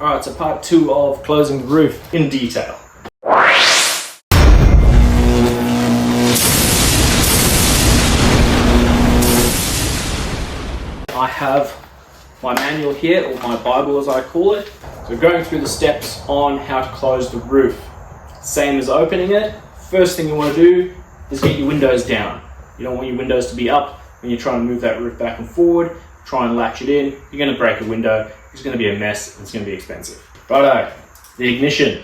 Alright, so part 2 of closing the roof in detail. I have my manual here, or my Bible as I call it. So going through the steps on how to close the roof. Same as opening it. First thing you want to do is get your windows down. You don't want your windows to be up when you're trying to move that roof back and forward. Try and latch it in. You're going to break a window. It's going to be a mess. It's going to be expensive. Righto, the ignition.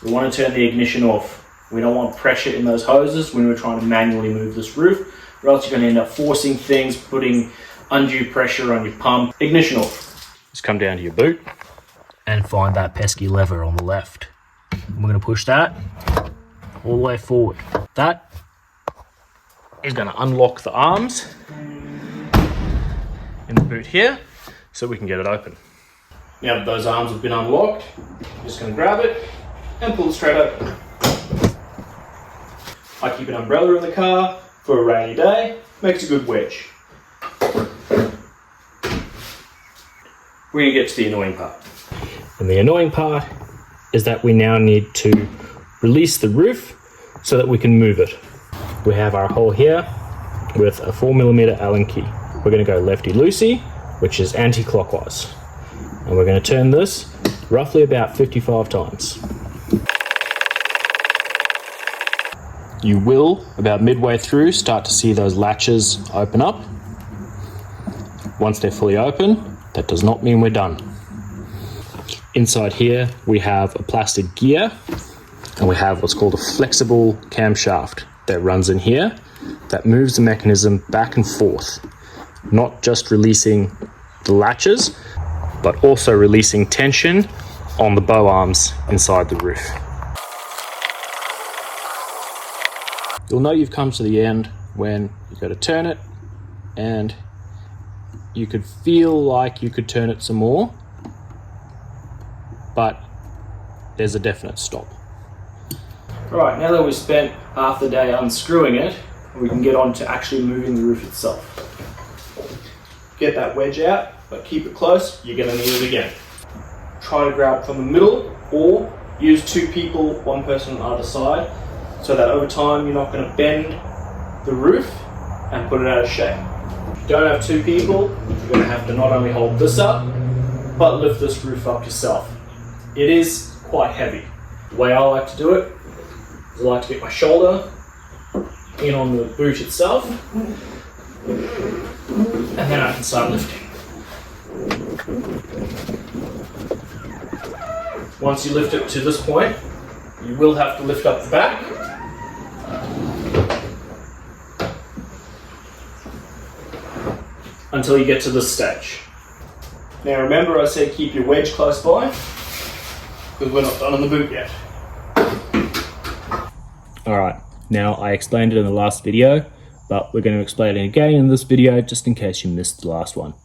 We want to turn the ignition off. We don't want pressure in those hoses when we're trying to manually move this roof, or else you're going to end up forcing things, putting undue pressure on your pump. Ignition off. Just come down to your boot and find that pesky lever on the left. And we're going to push that all the way forward. That is going to unlock the arms in the boot here so we can get it open. Now that those arms have been unlocked, I'm just going to grab it and pull it straight open. I keep an umbrella in the car for a rainy day, makes a good wedge. We're going to get to the annoying part. And the annoying part is that we now need to release the roof so that we can move it. We have our hole here with a 4mm Allen key. We're going to go lefty-loosey, which is anti-clockwise. And we're going to turn this roughly about 55 times. You will, about midway through, start to see those latches open up. Once they're fully open, that does not mean we're done. Inside here, we have a plastic gear, and we have what's called a flexible camshaft that runs in here that moves the mechanism back and forth, not just releasing the latches, but also releasing tension on the bow arms inside the roof. You'll know you've come to the end when you go to turn it, and you could feel like you could turn it some more, but there's a definite stop. Right, now that we've spent half the day unscrewing it, we can get on to actually moving the roof itself. Get that wedge out, but keep it close, you're going to need it again. Try to grab from the middle, or use 2 people, 1 person on either side, so that over time you're not going to bend the roof and put it out of shape. If you don't have 2 people, you're going to have to not only hold this up, but lift this roof up yourself. It is quite heavy. The way I like to do it is I like to get my shoulder in on the boot itself, and then I can start lifting. Once you lift it to this point, you will have to lift up the back. Until you get to this stage. Now remember I said keep your wedge close by, because we're not done on the boot yet. Alright, now I explained it in the last video, but we're going to explain it again in this video just in case you missed the last one.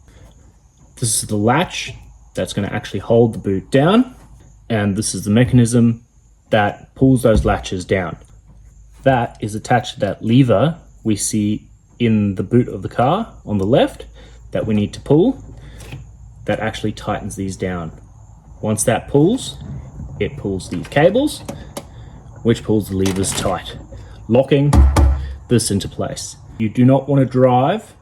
This is the latch that's going to actually hold the boot down, and this is the mechanism that pulls those latches down. That is attached to that lever we see in the boot of the car on the left that we need to pull. That actually tightens these down. Once that pulls, it pulls these cables, which pulls the levers tight, locking this into place. You do not want to drive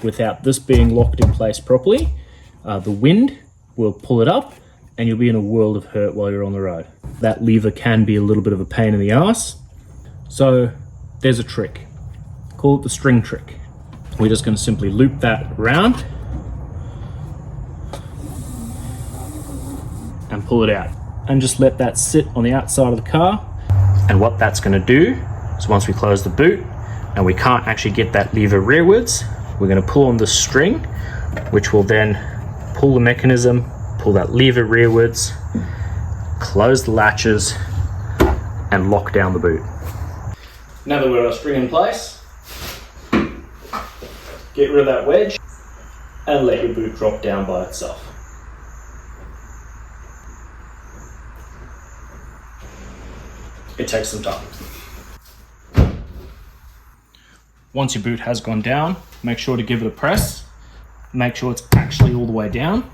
without this being locked in place properly. The wind will pull it up and you'll be in a world of hurt while you're on the road. That lever can be a little bit of a pain in the ass. So there's a trick. Call it the string trick. We're just going to simply loop that around and pull it out, and just let that sit on the outside of the car. And what that's going to do is, once we close the boot and we can't actually get that lever rearwards, we're going to pull on the string, which will then pull the mechanism, pull that lever rearwards, close the latches, and lock down the boot. Now that we've got our string in place, get rid of that wedge and let your boot drop down by itself. It takes some time. Once your boot has gone down, make sure to give it a press. Make sure it's actually all the way down.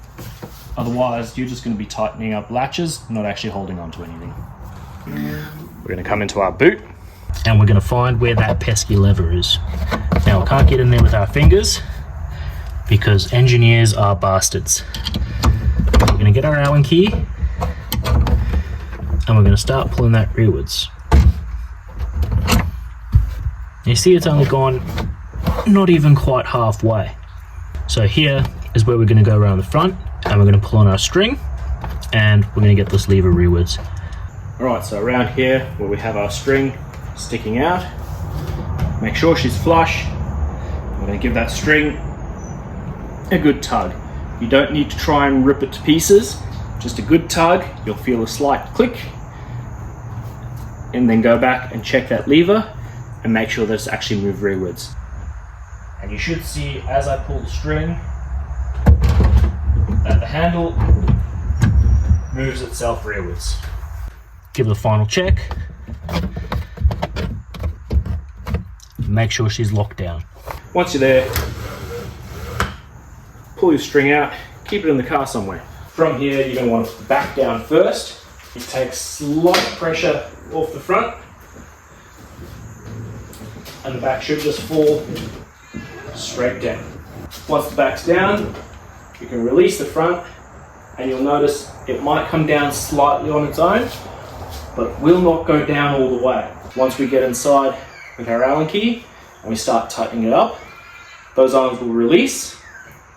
Otherwise, you're just going to be tightening up latches, not actually holding on to anything. We're going to come into our boot and we're going to find where that pesky lever is. Now, we can't get in there with our fingers because engineers are bastards. We're going to get our Allen key and we're going to start pulling that rearwards. You see it's only gone not even quite halfway. So here is where we're going to go around the front and we're going to pull on our string and we're going to get this lever rearwards. Alright, so around here where we have our string sticking out, make sure she's flush. We're going to give that string a good tug. You don't need to try and rip it to pieces, just a good tug. You'll feel a slight click and then go back and check that lever and make sure that it's actually moved rearwards. And you should see as I pull the string that the handle moves itself rearwards. Give it a final check. Make sure she's locked down. Once you're there, pull your string out, keep it in the car somewhere. From here, you're going to want to back down first. It takes slight pressure off the front, and the back should just fall straight down. Once the back's down, you can release the front, and you'll notice it might come down slightly on its own, but will not go down all the way. Once we get inside with our Allen key and we start tightening it up, those arms will release,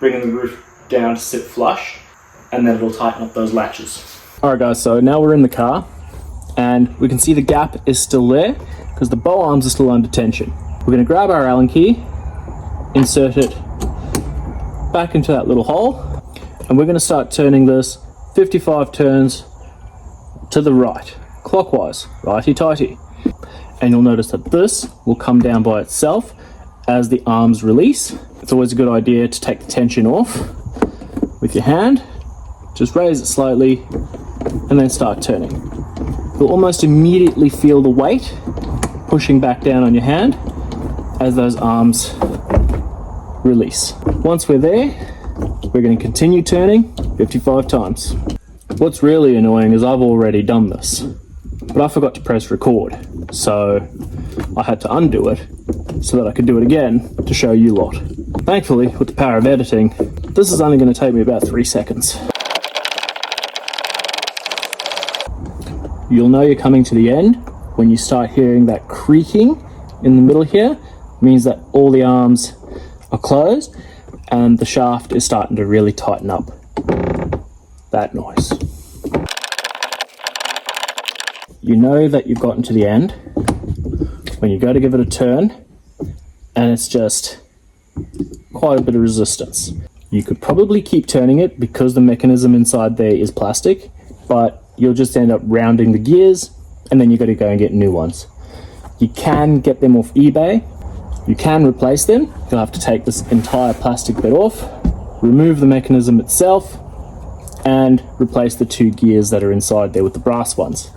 bringing the roof down to sit flush, and then it'll tighten up those latches. Alright guys, so now we're in the car and we can see the gap is still there because the bow arms are still under tension. We're going to grab our Allen key, insert it back into that little hole, and we're going to start turning this 55 turns to the right, clockwise, righty-tighty. And you'll notice that this will come down by itself as the arms release. It's always a good idea to take the tension off with your hand. Just raise it slightly and then start turning. You'll almost immediately feel the weight pushing back down on your hand as those arms release. Once we're there, we're going to continue turning 55 times. What's really annoying is I've already done this, but I forgot to press record, so I had to undo it so that I could do it again to show you lot. Thankfully, with the power of editing, this is only going to take me about 3 seconds. You'll know you're coming to the end when you start hearing that creaking in the middle here. It means that all the arms are closed and the shaft is starting to really tighten up. That noise. You know that you've gotten to the end when you go to give it a turn and it's just quite a bit of resistance. You could probably keep turning it because the mechanism inside there is plastic, but you'll just end up rounding the gears and then you've got to go and get new ones. You can get them off eBay. You can replace them. You'll have to take this entire plastic bit off, remove the mechanism itself, and replace the 2 gears that are inside there with the brass ones.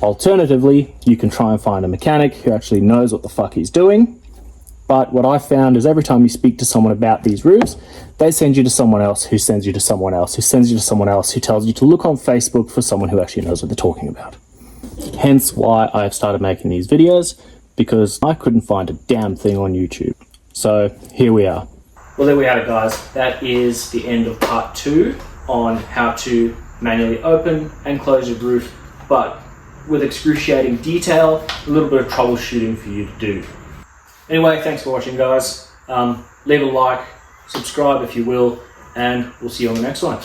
Alternatively, you can try and find a mechanic who actually knows what the fuck he's doing. But what I found is every time you speak to someone about these roofs, they send you to someone else who sends you to someone else who sends you to someone else who tells you to look on Facebook for someone who actually knows what they're talking about. Hence why I've started making these videos, because I couldn't find a damn thing on YouTube. So here we are. Well, there we have it, guys. That is the end of part 2 on how to manually open and close your roof, but with excruciating detail, a little bit of troubleshooting for you to do. Anyway, thanks for watching, guys. Leave a like, subscribe if you will, and we'll see you on the next one.